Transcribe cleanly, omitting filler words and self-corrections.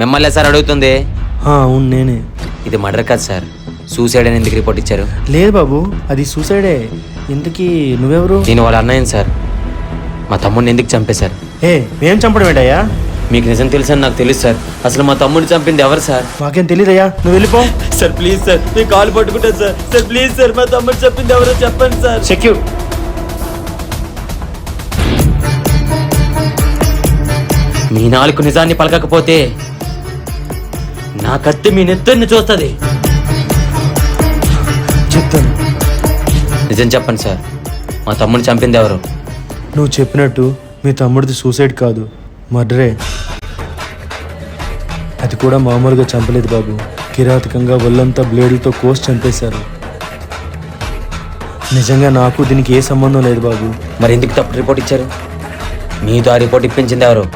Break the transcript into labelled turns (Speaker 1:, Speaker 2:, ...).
Speaker 1: మిమ్మల్ని సార్ అడుగుతుంది.
Speaker 2: అవును నేనే.
Speaker 1: ఇది మర్డర్ కాదు సార్, సూసైడ్ అని ఎందుకు రిపోర్ట్ ఇచ్చారు?
Speaker 2: లేదు బాబు, అది సూసైడే. ఇంతకీ నువ్వెవరు?
Speaker 1: నేను వాళ్ళ అన్నయ్యను సార్. మా తమ్ముడిని ఎందుకు చంపేశారు?
Speaker 2: మేం చంపడం ఏంటయ్యా?
Speaker 1: మీకు నిజం తెలుసని నాకు తెలుసు సార్. అసలు మా తమ్ముడిని చంపింది ఎవరు సార్?
Speaker 2: మాకేం తెలియదయ్యా, నువ్వు వెళ్ళిపో.
Speaker 1: సార్ ప్లీజ్ సార్, మీ కాలు పట్టుకుంటాను సార్. సార్ ప్లీజ్ సార్, మా తమ్ముడు చెప్పింది ఎవరో చెప్పండి సార్.
Speaker 2: సెక్యూర్.
Speaker 1: మీ నాలుగు నిజాన్ని పలకకపోతే నా కత్తి మీ నెత్తన్ని చూస్తుంది.
Speaker 2: చెప్తాను.
Speaker 1: నిజం చెప్పండి సార్, మా తమ్ముడిని చంపింది ఎవరు?
Speaker 2: నువ్వు చెప్పినట్టు మీ తమ్ముడిది సూసైడ్ కాదు, మర్డరే. అది కూడా మామూలుగా చంపలేదు బాబు, కిరాతకంగా ఒళ్ళంతా బ్లేడుతో కోసి చంపేశారు. నిజంగా నాకు దీనికి ఏ సంబంధం లేదు బాబు.
Speaker 1: మరి ఎందుకు తప్పు రిపోర్ట్ ఇచ్చారు? మీతో ఆ రిపోర్ట్ ఇప్పించింది ఎవరు?